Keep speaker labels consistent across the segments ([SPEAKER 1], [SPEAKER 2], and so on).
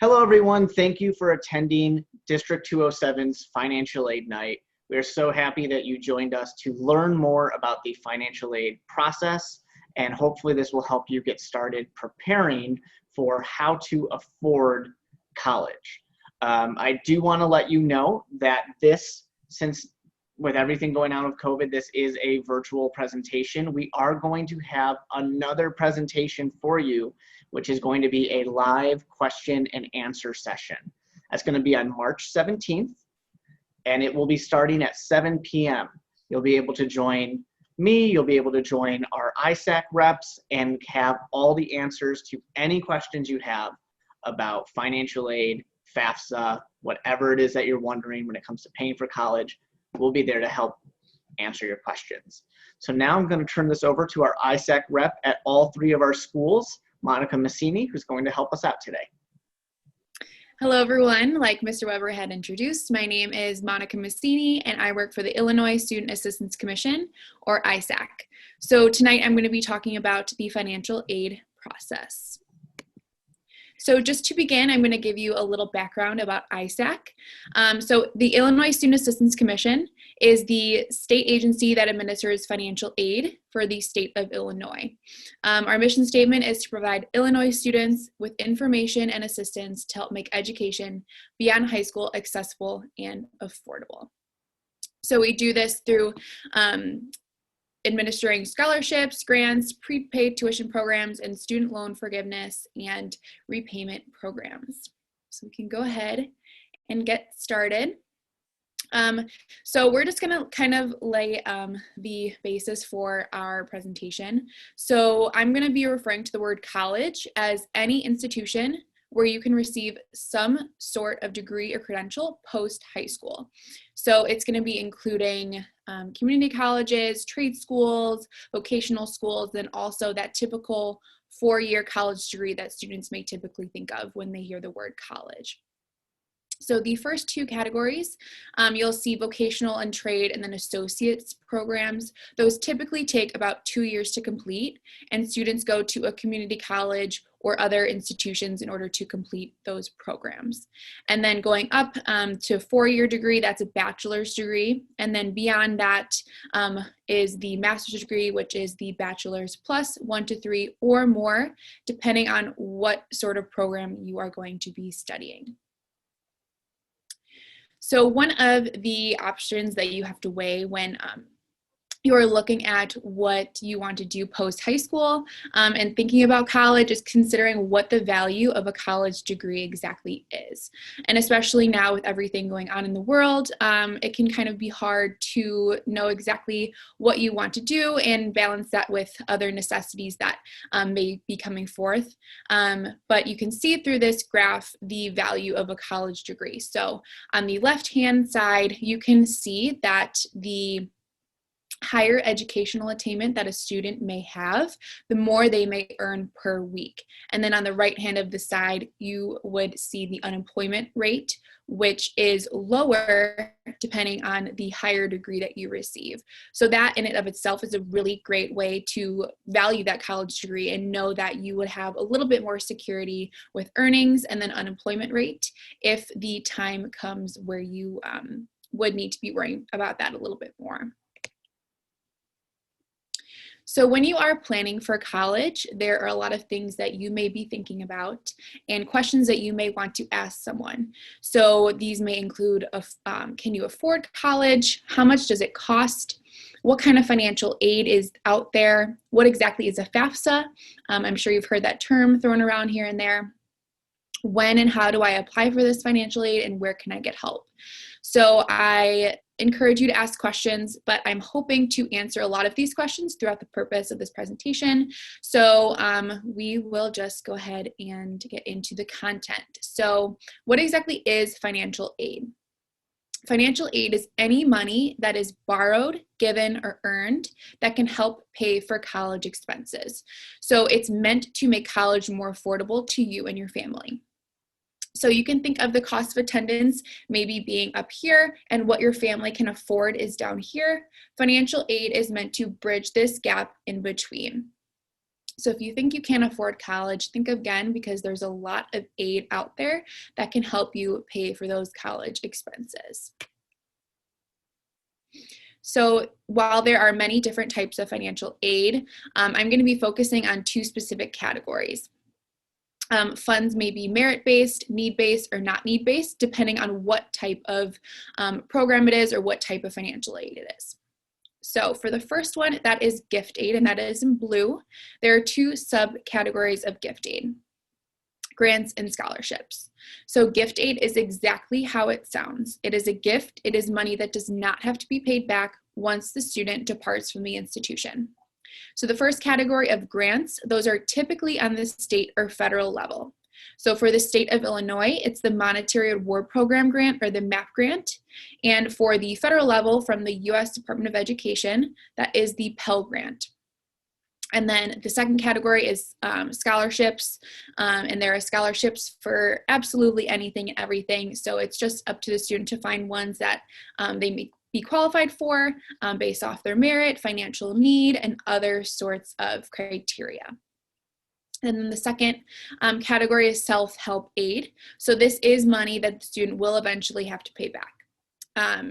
[SPEAKER 1] Hello, everyone. Thank you for attending District 207's Financial Aid Night. We are so happy that you joined us to learn more about the financial aid process, and hopefully this will help you get started preparing for how to afford college. I do want to let you know that since with everything going on with COVID, this is a virtual presentation. We are going to have another presentation for you, which is going to be a live question and answer session. That's going to be on March 17th, and it will be starting at 7 p.m. You'll be able to join me, you'll be able to join our ISAC reps and have all the answers to any questions you have about financial aid, FAFSA, whatever it is that you're wondering when it comes to paying for college. We'll be there to help answer your questions. So now I'm going to turn this over to our ISAC rep at all three of our schools, Monica Masini, who's going to help us out today.
[SPEAKER 2] Hello, everyone. Like Mr. Weber had introduced, my name is Monica Masini, and I work for the Illinois Student Assistance Commission, or ISAC. So tonight I'm going to be talking about the financial aid process. So just to begin, I'm going to give you a little background about ISAC. So the Illinois Student Assistance Commission is the state agency that administers financial aid for the state of Illinois. Our mission statement is to provide Illinois students with information and assistance to help make education beyond high school accessible and affordable. So we do this through administering scholarships, grants, prepaid tuition programs, and student loan forgiveness and repayment programs. So we can go ahead and get started. So we're just going to kind of lay the basis for our presentation. So I'm going to be referring to the word college as any institution where you can receive some sort of degree or credential post high school. So it's going to be including community colleges, trade schools, vocational schools, and also that typical four-year college degree that students may typically think of when they hear the word college. So the first two categories, you'll see vocational and trade and then associates programs. Those typically take about 2 years to complete, and students go to a community college or other institutions in order to complete those programs. And then going up to a four-year degree, that's a bachelor's degree. And then beyond that is the master's degree, which is the bachelor's plus 1 to 3 or more, depending on what sort of program you are going to be studying. So one of the options that you have to weigh when you are looking at what you want to do post high school and thinking about college is considering what the value of a college degree exactly is. And especially now with everything going on in the world, it can kind of be hard to know exactly what you want to do and balance that with other necessities that may be coming forth. But you can see through this graph the value of a college degree. So on the left-hand side, you can see that the higher educational attainment that a student may have, the more they may earn per week. And then on the right hand of the side, you would see the unemployment rate, which is lower depending on the higher degree that you receive. So that in and of itself is a really great way to value that college degree and know that you would have a little bit more security with earnings and then unemployment rate if the time comes where you would need to be worrying about that a little bit more. So when you are planning for college, there are a lot of things that you may be thinking about and questions that you may want to ask someone. So these may include, can you afford college? How much does it cost? What kind of financial aid is out there? What exactly is a FAFSA? I'm sure you've heard that term thrown around here and there. When and how do I apply for this financial aid, and where can I get help? So I encourage you to ask questions, but I'm hoping to answer a lot of these questions throughout the purpose of this presentation. So we will just go ahead and get into the content. So what exactly is financial aid? Financial aid is any money that is borrowed, given, or earned that can help pay for college expenses. So it's meant to make college more affordable to you and your family. So you can think of the cost of attendance maybe being up here and what your family can afford is down here. Financial aid is meant to bridge this gap in between. So if you think you can't afford college, think again, because there's a lot of aid out there that can help you pay for those college expenses. So while there are many different types of financial aid, I'm going to be focusing on two specific categories. Funds may be merit-based, need-based, or not need-based, depending on what type of program it is or what type of financial aid it is. So for the first one, that is gift aid, and that is in blue. There are two subcategories of gift aid: grants and scholarships. So gift aid is exactly how it sounds. It is a gift. It is money that does not have to be paid back once the student departs from the institution. So the first category of grants, those are typically on the state or federal level. So for the state of Illinois, it's the Monetary Award Program grant, or the MAP grant. And for the federal level, from the U.S. Department of Education, that is the Pell Grant. And then the second category is scholarships, and there are scholarships for absolutely anything and everything. So it's just up to the student to find ones that they may be qualified for based off their merit, financial need, and other sorts of criteria. And then the second category is self-help aid. So this is money that the student will eventually have to pay back.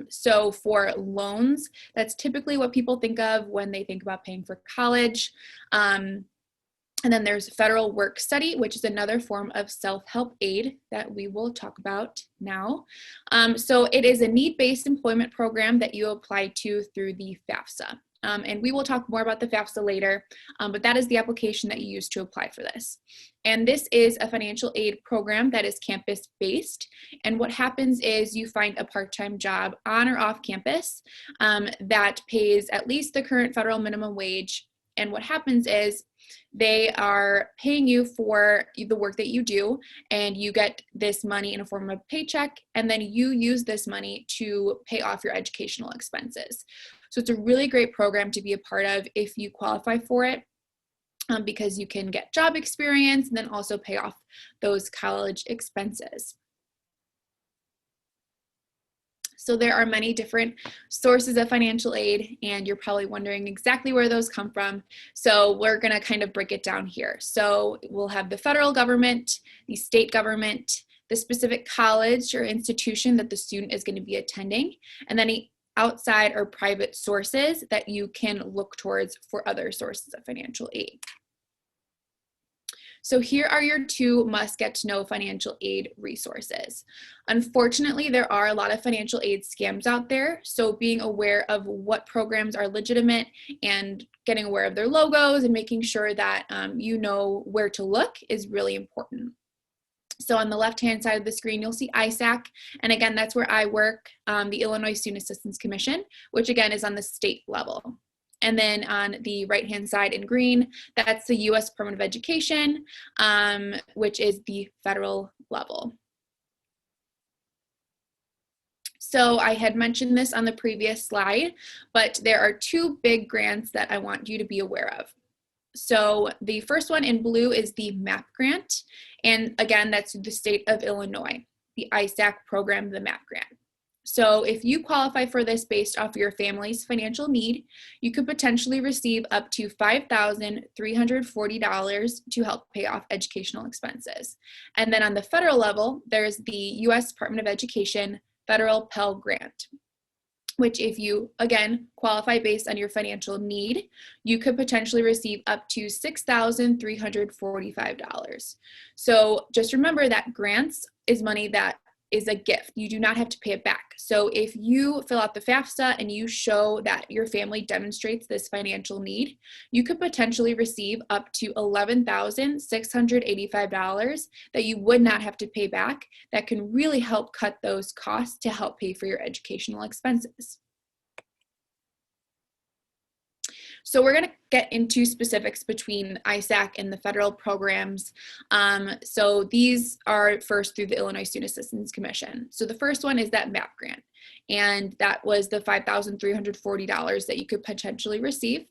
[SPEAKER 2] So for loans, that's typically what people think of when they think about paying for college. And then there's federal work study, which is another form of self-help aid that we will talk about now. So it is a need-based employment program that you apply to through the FAFSA. And we will talk more about the FAFSA later, but that is the application that you use to apply for this. And this is a financial aid program that is campus-based. And what happens is you find a part-time job on or off campus that pays at least the current federal minimum wage. And what happens is they are paying you for the work that you do, and you get this money in a form of paycheck, and then you use this money to pay off your educational expenses. So it's a really great program to be a part of if you qualify for it, because you can get job experience and then also pay off those college expenses. So there are many different sources of financial aid, and you're probably wondering exactly where those come from. So we're going to kind of break it down here. So we'll have the federal government, the state government, the specific college or institution that the student is going to be attending, and then outside or private sources that you can look towards for other sources of financial aid. So here are your two must-get-to-know financial aid resources. Unfortunately, there are a lot of financial aid scams out there, so being aware of what programs are legitimate and getting aware of their logos and making sure that you know where to look is really important. So on the left-hand side of the screen, you'll see ISAC, and again, that's where I work, the Illinois Student Assistance Commission, which again is on the state level. And then on the right-hand side in green, that's the U.S. Department of Education, which is the federal level. So I had mentioned this on the previous slide, but there are two big grants that I want you to be aware of. So the first one in blue is the MAP grant. And again, that's the state of Illinois, the ISAC program, the MAP grant. So if you qualify for this based off your family's financial need, you could potentially receive up to $5,340 to help pay off educational expenses. And then on the federal level, there's the U.S. Department of Education Federal Pell Grant, which if you, again, qualify based on your financial need, you could potentially receive up to $6,345. So just remember that grants is money that is a gift. You do not have to pay it back. So if you fill out the FAFSA and you show that your family demonstrates this financial need, you could potentially receive up to $11,685 that you would not have to pay back. That can really help cut those costs to help pay for your educational expenses. So we're going to get into specifics between ISAC and the federal programs. So these are first through the Illinois Student Assistance Commission. So the first one is that MAP grant, and that was the $5,340 that you could potentially receive.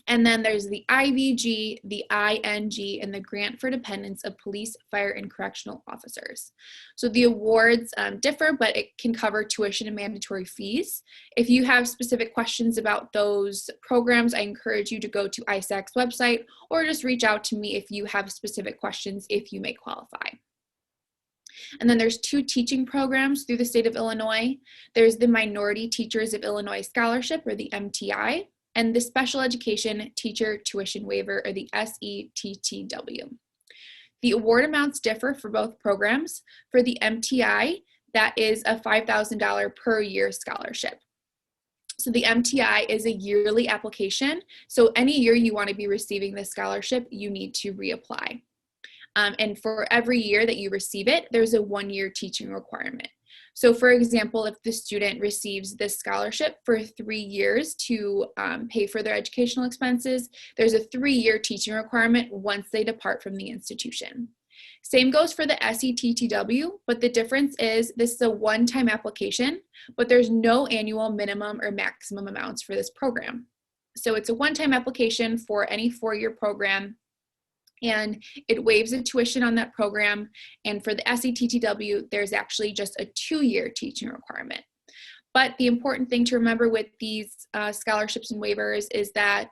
[SPEAKER 2] And then there's the IVG, the ING, and the Grant for Dependents of Police, Fire, and Correctional Officers. So the awards differ, but it can cover tuition and mandatory fees. If you have specific questions about those programs, I encourage you to go to ISAC's website or just reach out to me if you have specific questions, if you may qualify. And then there's 2 teaching programs through the state of Illinois. There's the Minority Teachers of Illinois Scholarship, or the MTI, and the Special Education Teacher Tuition Waiver, or the SETTW. The award amounts differ for both programs. For the MTI, that is a $5,000 per year scholarship. So the MTI is a yearly application. So any year you want to be receiving this scholarship, you need to reapply. And for every year that you receive it, there's a 1-year teaching requirement. So for example, if the student receives this scholarship for 3 years to pay for their educational expenses, there's a 3-year teaching requirement once they depart from the institution. Same goes for the SETTW, but the difference is this is a one-time application, but there's no annual minimum or maximum amounts for this program. So it's a one-time application for any 4-year program, and it waives the tuition on that program. And for the SETTW, there's actually just a 2-year teaching requirement. But the important thing to remember with these scholarships and waivers is that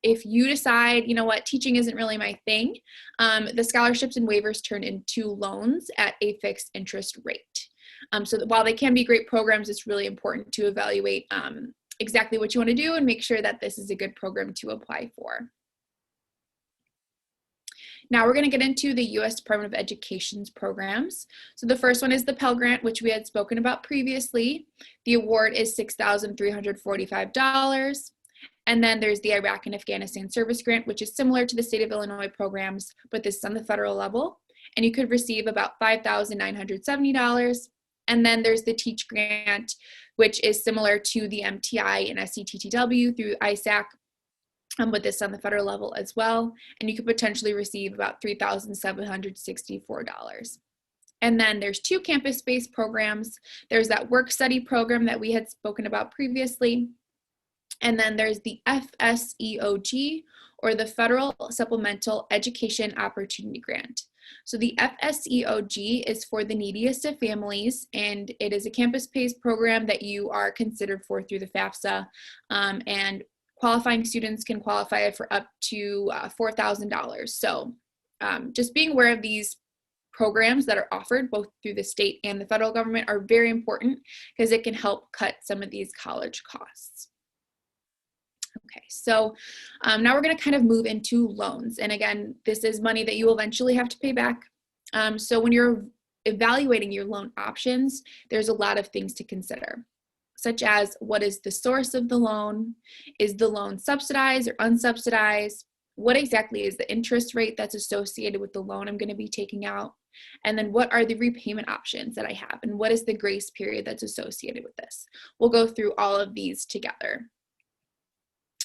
[SPEAKER 2] if you decide, you know what, teaching isn't really my thing, the scholarships and waivers turn into loans at a fixed interest rate. So that while they can be great programs, it's really important to evaluate exactly what you want to do and make sure that this is a good program to apply for. Now we're going to get into the U.S. Department of Education's programs. So the first one is the Pell Grant, which we had spoken about previously. The award is $6,345. And then there's the Iraq and Afghanistan Service Grant, which is similar to the state of Illinois programs, but this is on the federal level. And you could receive about $5,970. And then there's the Teach Grant, which is similar to the MTI and SETTW through ISAC, but this on the federal level as well. And you could potentially receive about $3,764. And then there's 2 campus-based programs. There's that work study program that we had spoken about previously. And then there's the FSEOG, or the Federal Supplemental Education Opportunity Grant. So the FSEOG is for the neediest of families, and it is a campus-based program that you are considered for through the FAFSA, and qualifying students can qualify for up to $4,000. So just being aware of these programs that are offered both through the state and the federal government are very important because it can help cut some of these college costs. Okay, so now we're going to kind of move into loans. And again, this is money that you will eventually have to pay back. So when you're evaluating your loan options, there's a lot of things to consider, such as what is the source of the loan? Is the loan subsidized or unsubsidized? What exactly is the interest rate that's associated with the loan I'm going to be taking out? And then what are the repayment options that I have? And what is the grace period that's associated with this? We'll go through all of these together.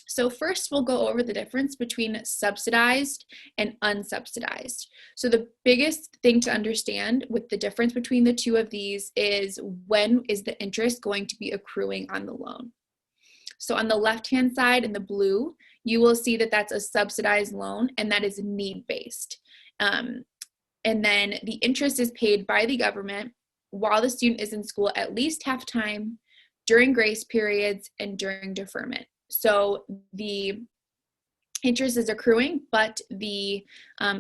[SPEAKER 2] So first, we'll go over the difference between subsidized and unsubsidized. So the biggest thing to understand with the difference between the two of these is when is the interest going to be accruing on the loan. So on the left-hand side in the blue, you will see that that's a subsidized loan, and that is need-based. And then the interest is paid by the government while the student is in school at least half time, during grace periods, and during deferment. So the interest is accruing, but the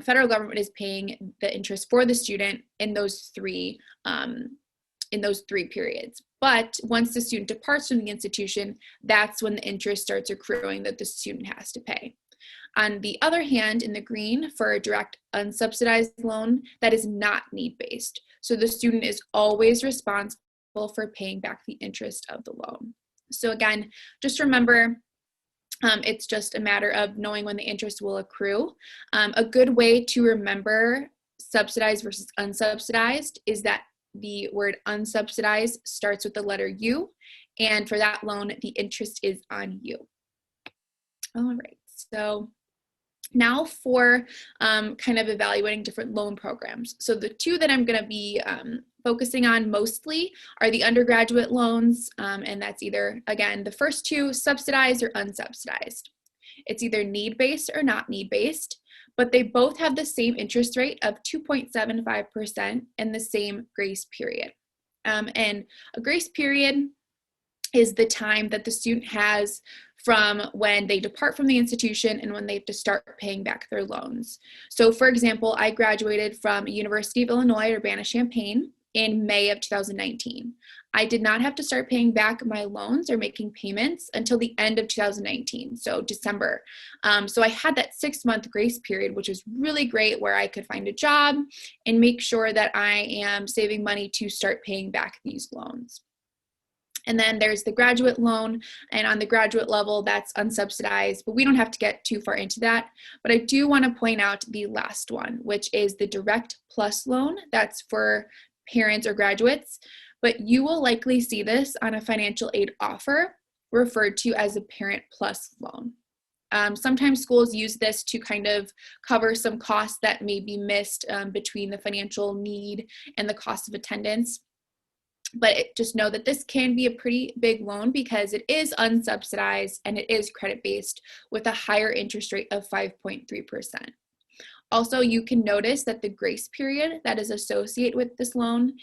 [SPEAKER 2] federal government is paying the interest for the student in those three periods. But once the student departs from the institution, that's when the interest starts accruing that the student has to pay. On the other hand, in the green, for a direct unsubsidized loan, that is not need-based. So the student is always responsible for paying back the interest of the loan. So again, just remember, it's just a matter of knowing when the interest will accrue. A good way to remember subsidized versus unsubsidized is that the word unsubsidized starts with the letter U, and for that loan, the interest is on you. All right, so now for kind of evaluating different loan programs. So the two that I'm going to be focusing on mostly are the undergraduate loans, and that's either, again, the first two, subsidized or unsubsidized. It's either need-based or not need-based, but they both have the same interest rate of 2.75% and the same grace period. And a grace period is the time that the student has from when they depart from the institution and when they have to start paying back their loans. So for example, I graduated from University of Illinois, Urbana-Champaign in May of 2019. I did not have to start paying back my loans or making payments until the end of 2019, so December. So I had that 6-month grace period, which was really great, where I could find a job and make sure that I am saving money to start paying back these loans. And then there's the graduate loan, and on the graduate level, that's unsubsidized, but we don't have to get too far into that. But I do want to point out the last one, which is the direct plus loan. That's for parents or graduates, but you will likely see this on a financial aid offer referred to as a parent plus loan. Sometimes schools use this to kind of cover some costs that may be missed between the financial need and the cost of attendance. But just know that this can be a pretty big loan because it is unsubsidized and it is credit-based with a higher interest rate of 5.3%. Also, you can notice that the grace period that is associated with this loan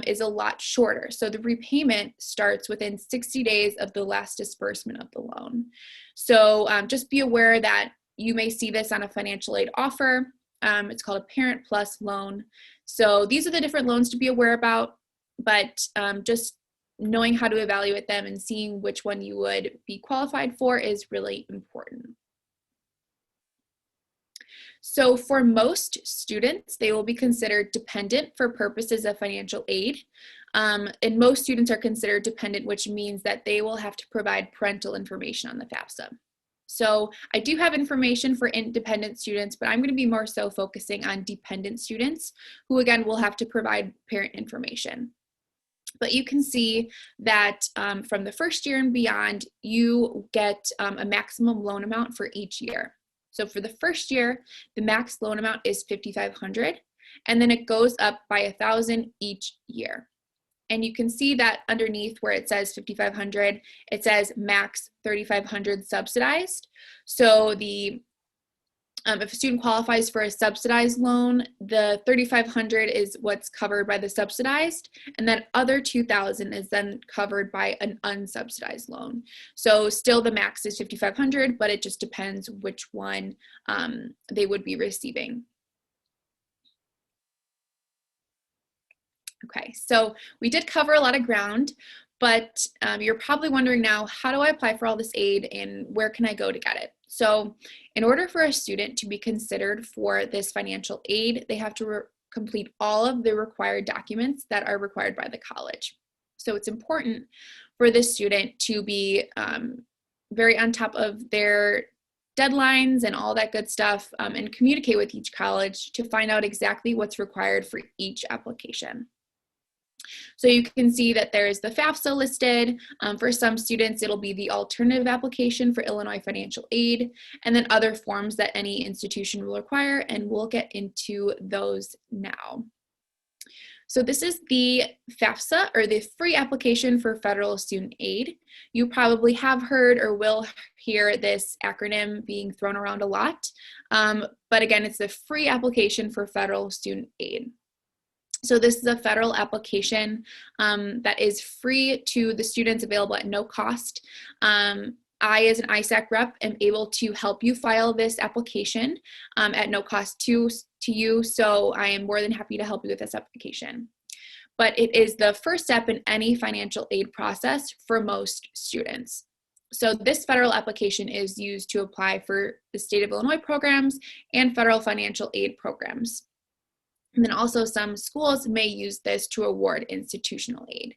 [SPEAKER 2] is a lot shorter. So the repayment starts within 60 days of the last disbursement of the loan. So just be aware that you may see this on a financial aid offer. It's called a Parent Plus loan. So these are the different loans to be aware about, but just knowing how to evaluate them and seeing which one you would be qualified for is really important. So for most students, they will be considered dependent for purposes of financial aid. And most students are considered dependent, which means that they will have to provide parental information on the FAFSA. So I do have information for independent students, but I'm going to be more so focusing on dependent students who, again, will have to provide parent information. But you can see that from the first year and beyond, you get a maximum loan amount for each year. So for the first year, the max loan amount is $5,500, and then it goes up by $1,000 each year. And you can see that underneath where it says $5,500, it says max $3,500 subsidized. So if a student qualifies for a subsidized loan, the $3,500 is what's covered by the subsidized, and that other $2,000 is then covered by an unsubsidized loan. So still the max is $5,500, but it just depends which one they would be receiving. Okay, so we did cover a lot of ground, but you're probably wondering now, how do I apply for all this aid and where can I go to get it? So in order for a student to be considered for this financial aid, they have to complete all of the required documents that are required by the college. So it's important for this student to be very on top of their deadlines and all that good stuff and communicate with each college to find out exactly what's required for each application. So you can see that there's the FAFSA listed. For some students, it'll be the alternative application for Illinois financial aid, and then other forms that any institution will require, and we'll get into those now. So this is the FAFSA, or the free application for federal student aid. You probably have heard or will hear this acronym being thrown around a lot, but again, it's the free application for federal student aid. So this is a federal application that is free to the students, available at no cost. I, as an ISAC rep, am able to help you file this application at no cost to you, so I am more than happy to help you with this application. But it is the first step in any financial aid process for most students. So this federal application is used to apply for the state of Illinois programs and federal financial aid programs. And then also some schools may use this to award institutional aid.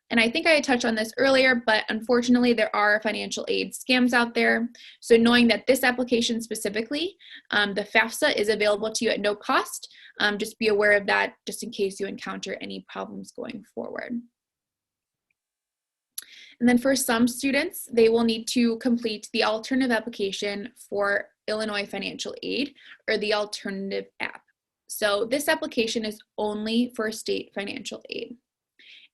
[SPEAKER 2] And I think I had touched on this earlier, but unfortunately there are financial aid scams out there. So knowing that this application specifically, the FAFSA, is available to you at no cost, just be aware of that just in case you encounter any problems going forward. And then for some students, they will need to complete the alternative application for Illinois financial aid, or the alternative app. So this application is only for state financial aid.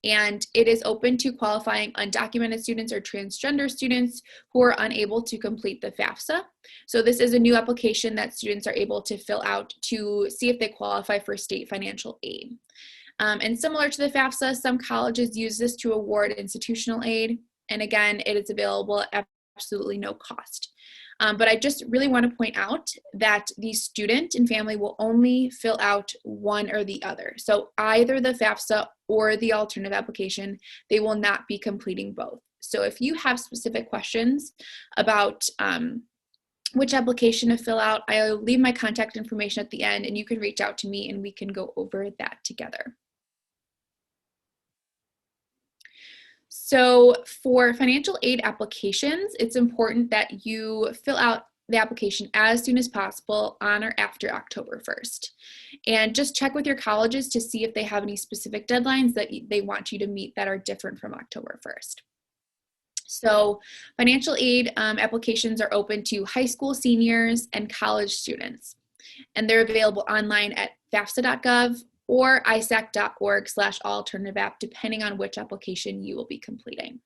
[SPEAKER 2] and it is open to qualifying undocumented students or transgender students who are unable to complete the FAFSA. So this is a new application that students are able to fill out to see if they qualify for state financial aid. And similar to the FAFSA, some colleges use this to award institutional aid. And again, it is available at absolutely no cost. But I just really want to point out that the student and family will only fill out one or the other. So either the FAFSA or the alternative application, they will not be completing both. So if you have specific questions about which application to fill out, I'll leave my contact information at the end and you can reach out to me and we can go over that together. So for financial aid applications, it's important that you fill out the application as soon as possible on or after October 1st. And just check with your colleges to see if they have any specific deadlines that they want you to meet that are different from October 1st. So financial aid applications are open to high school seniors and college students. And they're available online at fafsa.gov or isac.org/alternativeapp, depending on which application you will be completing.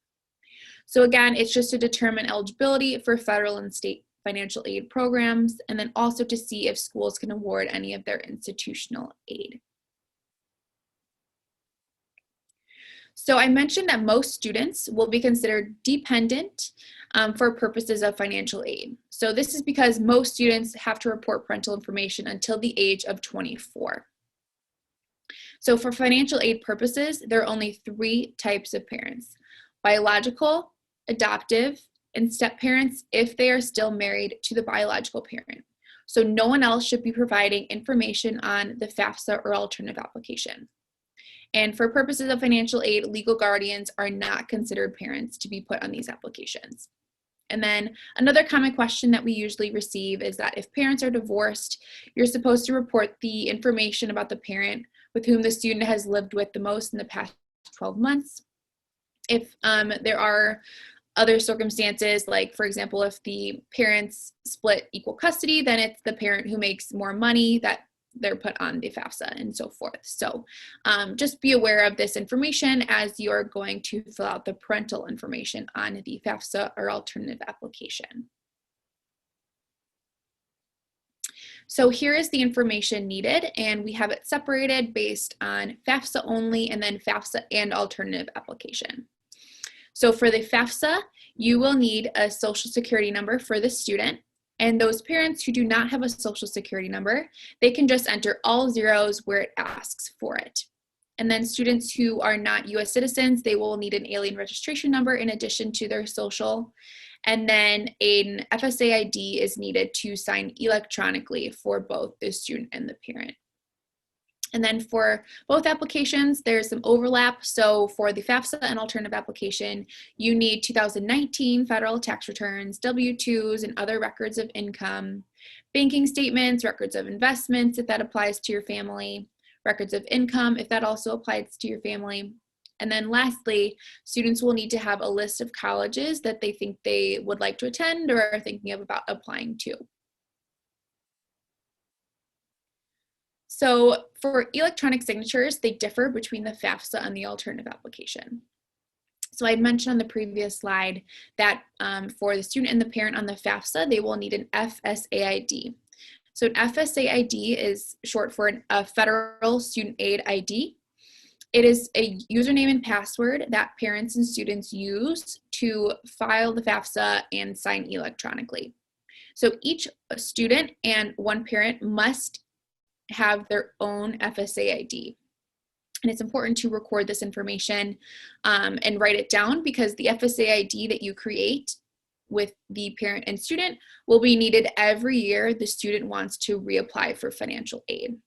[SPEAKER 2] So again, it's just to determine eligibility for federal and state financial aid programs, and then also to see if schools can award any of their institutional aid. So I mentioned that most students will be considered dependent for purposes of financial aid. So this is because most students have to report parental information until the age of 24. So for financial aid purposes, there are only 3 types of parents: biological, adoptive, and step parents if they are still married to the biological parent. So no one else should be providing information on the FAFSA or alternative application. And for purposes of financial aid, legal guardians are not considered parents to be put on these applications. And then another common question that we usually receive is that if parents are divorced, you're supposed to report the information about the parent with whom the student has lived with the most in the past 12 months. If there are other circumstances, like for example, if the parents split equal custody, then it's the parent who makes more money that they're put on the FAFSA and so forth. So just be aware of this information as you're going to fill out the parental information on the FAFSA or alternative application. So here is the information needed, and we have it separated based on FAFSA only and then FAFSA and alternative application. So for the FAFSA, you will need a social security number for the student, and those parents who do not have a social security number, they can just enter all zeros where it asks for it. And then students who are not US citizens, they will need an alien registration number in addition to their social. And then an FSA ID is needed to sign electronically for both the student and the parent. And then for both applications, there's some overlap. So for the FAFSA and alternative application, you need 2019 federal tax returns, W-2s, and other records of income, banking statements, records of investments, if that applies to your family, records of income, if that also applies to your family. And then lastly, students will need to have a list of colleges that they think they would like to attend or are thinking about applying to. So for electronic signatures, they differ between the FAFSA and the alternative application. So I mentioned on the previous slide that for the student and the parent on the FAFSA, they will need an FSA ID. So an FSA ID is short for a Federal Student Aid ID. It is a username and password that parents and students use to file the FAFSA and sign electronically. So each student and one parent must have their own FSA ID. And it's important to record this information and write it down, because the FSA ID that you create with the parent and student will be needed every year the student wants to reapply for financial aid.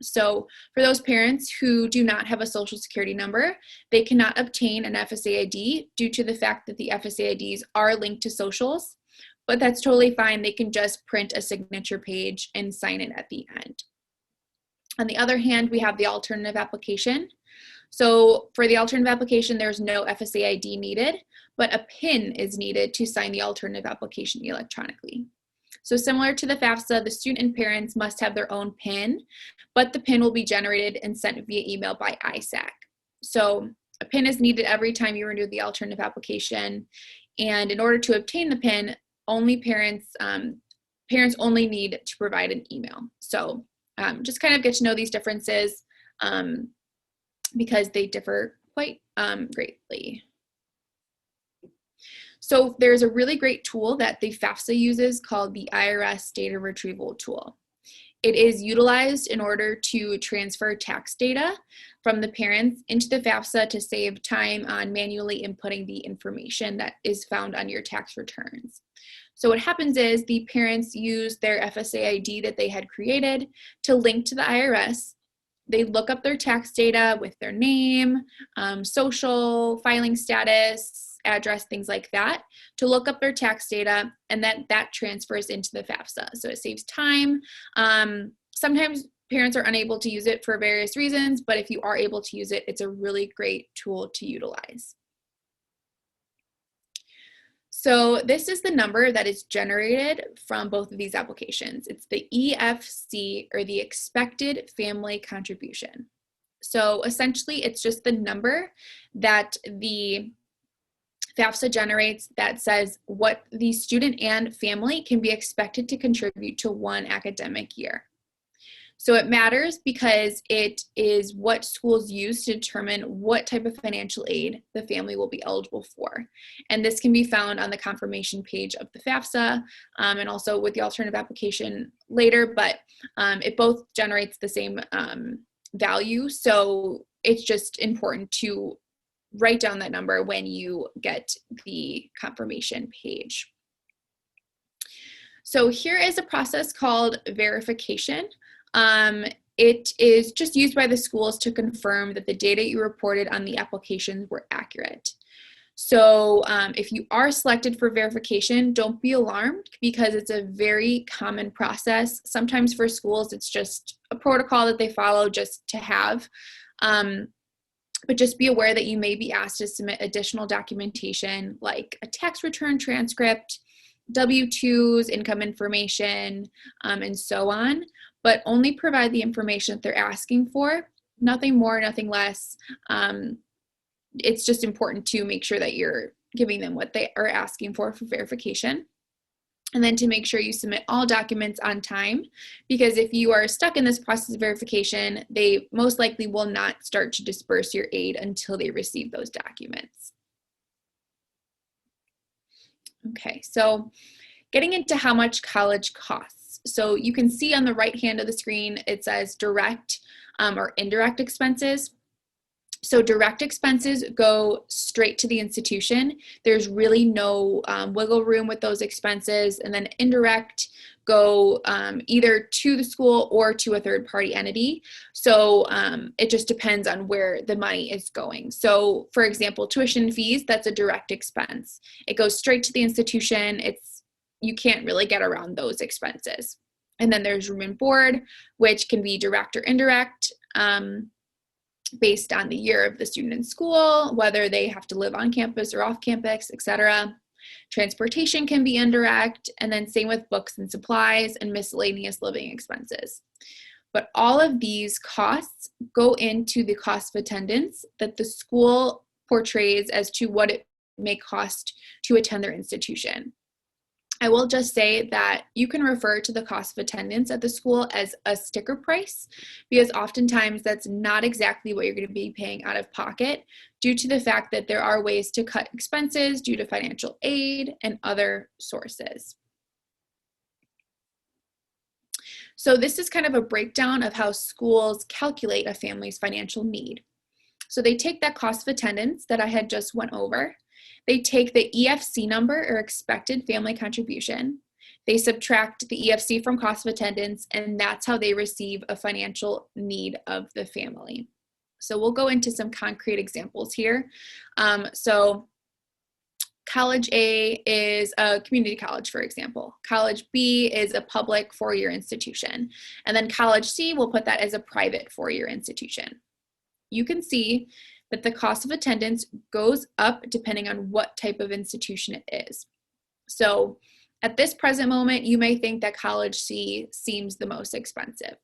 [SPEAKER 2] So for those parents who do not have a social security number, they cannot obtain an FSA ID due to the fact that the FSA IDs are linked to socials, but that's totally fine. They can just print a signature page and sign it at the end. On the other hand, we have the alternative application. So for the alternative application, there's no FSA ID needed, but a PIN is needed to sign the alternative application electronically. So similar to the FAFSA, the student and parents must have their own PIN, but the PIN will be generated and sent via email by ISAC. So A PIN is needed every time you renew the alternative application. And in order to obtain the PIN, only parents only need to provide an email. So just kind of get to know these differences because they differ quite greatly. So there's a really great tool that the FAFSA uses called the IRS Data Retrieval Tool. It is utilized in order to transfer tax data from the parents into the FAFSA to save time on manually inputting the information that is found on your tax returns. So what happens is the parents use their FSA ID that they had created to link to the IRS. They look up their tax data with their name, social, filing status, address, things like that, to look up their tax data, and that transfers into the FAFSA. So it saves time. Sometimes parents are unable to use it for various reasons, but if you are able to use it, it's a really great tool to utilize. So this is the number that is generated from both of these applications. It's the EFC, or the expected family contribution. So essentially, it's just the number that the FAFSA generates that says what the student and family can be expected to contribute to one academic year. So it matters because it is what schools use to determine what type of financial aid the family will be eligible for. And this can be found on the confirmation page of the FAFSA and also with the alternative application later, but it both generates the same value. So it's just important to write down that number when you get the confirmation page. So here is a process called verification. It is just used by the schools to confirm that the data you reported on the applications were accurate. So if you are selected for verification, don't be alarmed because it's a very common process. Sometimes for schools, it's just a protocol that they follow just to have. But just be aware that you may be asked to submit additional documentation like a tax return transcript, W-2s, income information, and so on, but only provide the information that they're asking for, nothing more, nothing less. It's just important to make sure that you're giving them what they are asking for verification. And then to make sure you submit all documents on time, because if you are stuck in this process of verification, they most likely will not start to disperse your aid until they receive those documents. Okay, so getting into how much college costs. So you can see on the right hand of the screen, it says direct or indirect expenses. So direct expenses go straight to the institution. There's really no wiggle room with those expenses. And then indirect go either to the school or to a third-party entity. So it just depends on where the money is going. So for example, tuition fees, that's a direct expense. It goes straight to the institution. You can't really get around those expenses. And then there's room and board, which can be direct or indirect. Based on the year of the student in school, whether they have to live on campus or off campus, etc. Transportation can be indirect, and then same with books and supplies and miscellaneous living expenses. But all of these costs go into the cost of attendance that the school portrays as to what it may cost to attend their institution. I will just say that you can refer to the cost of attendance at the school as a sticker price, because oftentimes that's not exactly what you're going to be paying out of pocket due to the fact that there are ways to cut expenses due to financial aid and other sources. So this is kind of a breakdown of how schools calculate a family's financial need. So they take that cost of attendance that I had just went over. They take the EFC number, or expected family contribution. They subtract the EFC from cost of attendance, and that's how they receive a financial need of the family. So we'll go into some concrete examples here. So College A is a community college, for example. College B is a public four-year institution. And then College C, we'll put that as a private four-year institution. You can see that the cost of attendance goes up depending on what type of institution it is. So at this present moment, you may think that College C seems the most expensive.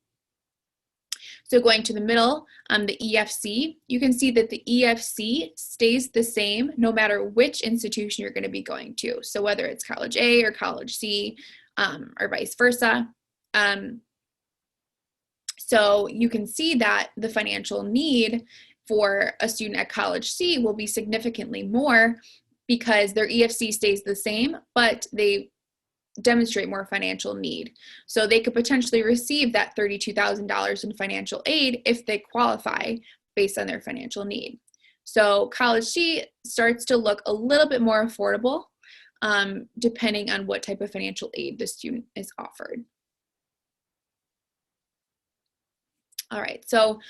[SPEAKER 2] So going to the middle, the EFC, you can see that the EFC stays the same no matter which institution you're going to be going to. So whether it's college A or college C, or vice versa. So you can see that the financial need for a student at college C will be significantly more because their EFC stays the same, but they demonstrate more financial need. So they could potentially receive that $32,000 in financial aid if they qualify based on their financial need. So college C starts to look a little bit more affordable depending on what type of financial aid the student is offered. All right, so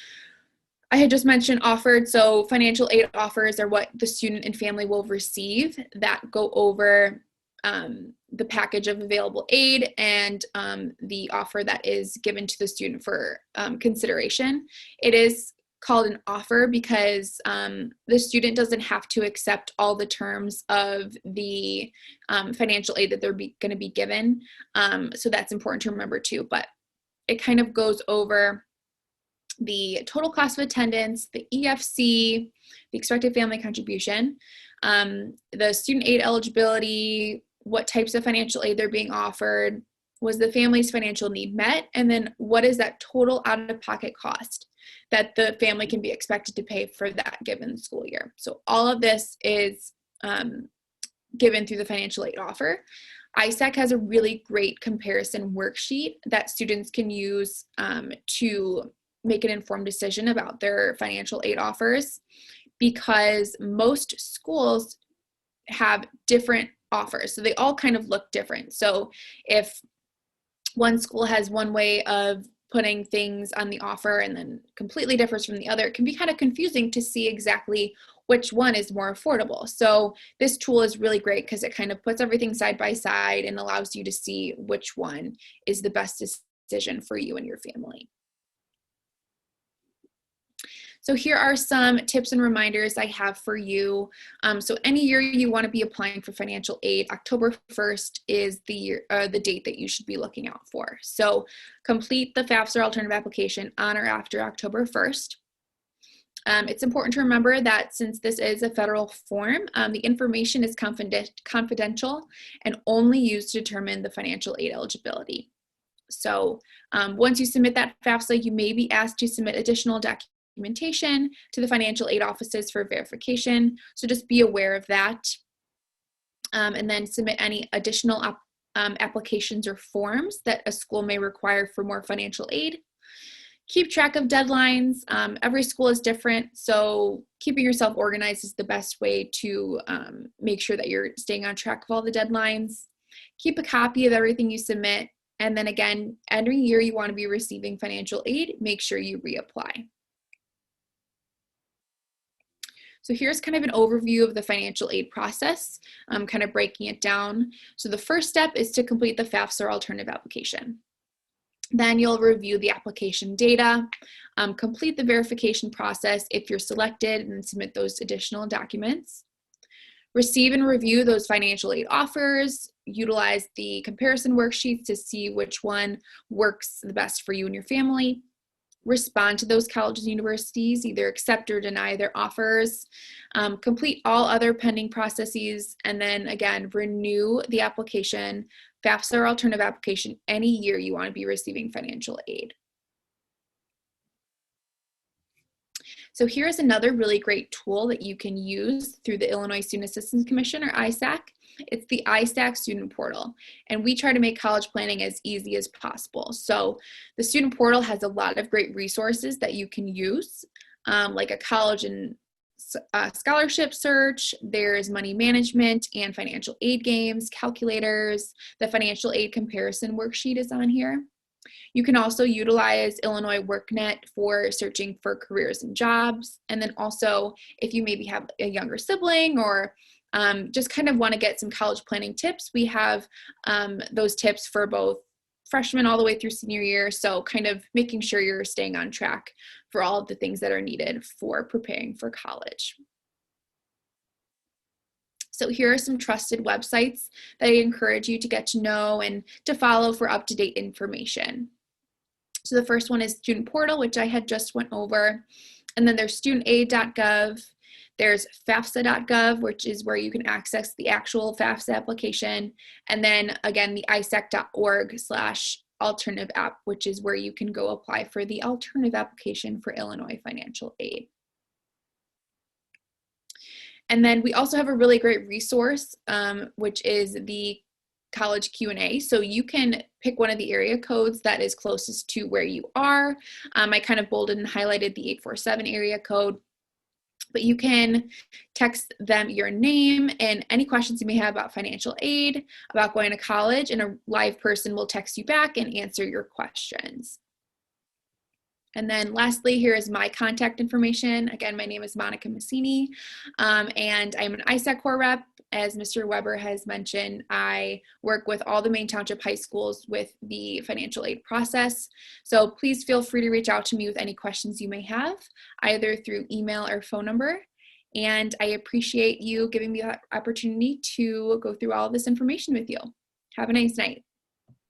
[SPEAKER 2] I had just mentioned offered, so financial aid offers are what the student and family will receive that go over the package of available aid and the offer that is given to the student for consideration. It is called an offer because the student doesn't have to accept all the terms of the financial aid that they're going to be given. So that's important to remember too, but it kind of goes over the total cost of attendance, the EFC, the expected family contribution, the student aid eligibility, what types of financial aid they're being offered, was the family's financial need met, and then what is that total out-of-pocket cost that the family can be expected to pay for that given school year. So all of this is given through the financial aid offer. ISAC has a really great comparison worksheet that students can use to make an informed decision about their financial aid offers, because most schools have different offers. So they all kind of look different. So if one school has one way of putting things on the offer and then completely differs from the other, it can be kind of confusing to see exactly which one is more affordable. So this tool is really great because it kind of puts everything side by side and allows you to see which one is the best decision for you and your family. So here are some tips and reminders I have for you. So any year you want to be applying for financial aid, October 1st is the date that you should be looking out for. So complete the FAFSA alternative application on or after October 1st. It's important to remember that since this is a federal form, the information is confidential and only used to determine the financial aid eligibility. So once you submit that FAFSA, you may be asked to submit additional documentation to the financial aid offices for verification. So just be aware of that. And then submit any additional applications or forms that a school may require for more financial aid. Keep track of deadlines. Every school is different, so keeping yourself organized is the best way to make sure that you're staying on track of all the deadlines. Keep a copy of everything you submit, and then again, every year you want to be receiving financial aid, make sure you reapply. So here's kind of an overview of the financial aid process, kind of breaking it down. So the first step is to complete the FAFSA or alternative application. Then you'll review the application data, complete the verification process if you're selected, and submit those additional documents. Receive and review those financial aid offers, utilize the comparison worksheets to see which one works the best for you and your family. Respond to those colleges and universities, either accept or deny their offers, complete all other pending processes, and then again, renew the application, FAFSA or alternative application, any year you want to be receiving financial aid. So here's another really great tool that you can use through the Illinois Student Assistance Commission, or ISAC. It's the ISAC Student Portal, and we try to make college planning as easy as possible. So the Student Portal has a lot of great resources that you can use, like a college and scholarship search. There's money management and financial aid games, calculators. The financial aid comparison worksheet is on here. You can also utilize Illinois WorkNet for searching for careers and jobs. And then also, if you maybe have a younger sibling or just kind of want to get some college planning tips, we have those tips for both freshmen all the way through senior year. So kind of making sure you're staying on track for all of the things that are needed for preparing for college. So here are some trusted websites that I encourage you to get to know and to follow for up-to-date information. So the first one is Student Portal, which I had just went over. And then there's studentaid.gov. There's FAFSA.gov, which is where you can access the actual FAFSA application. And then again, the ISAC.org/alternative app, which is where you can go apply for the alternative application for Illinois financial aid. And then we also have a really great resource, which is the college Q&A. So you can pick one of the area codes that is closest to where you are. I kind of bolded and highlighted the 847 area code, but you can text them your name and any questions you may have about financial aid, about going to college, and a live person will text you back and answer your questions. And then lastly, here is my contact information. Again, my name is Monica Masini, and I'm an ISAC Corps rep. As Mr. Weber has mentioned, I work with all the Main Township high schools with the financial aid process. So please feel free to reach out to me with any questions you may have, either through email or phone number. And I appreciate you giving me the opportunity to go through all of this information with you. Have a nice night.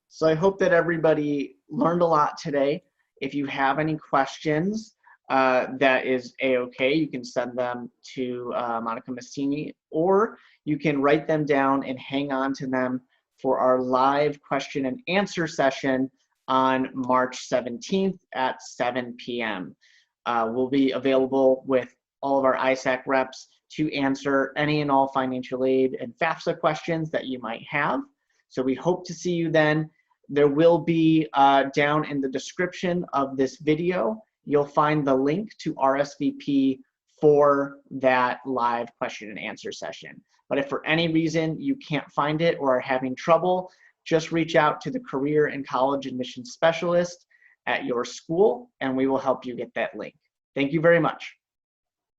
[SPEAKER 1] So I hope that everybody learned a lot today. If you have any questions, that is a-okay. You can send them to Monica Masini, or you can write them down and hang on to them for our live question and answer session on March 17th at 7 p.m. We'll be available with all of our ISAC reps to answer any and all financial aid and FAFSA questions that you might have. So we hope to see you then. There will be down in the description of this video, you'll find the link to RSVP for that live question and answer session. But if for any reason you can't find it or are having trouble, just reach out to the Career and College Admissions Specialist at your school and we will help you get that link. Thank you very much.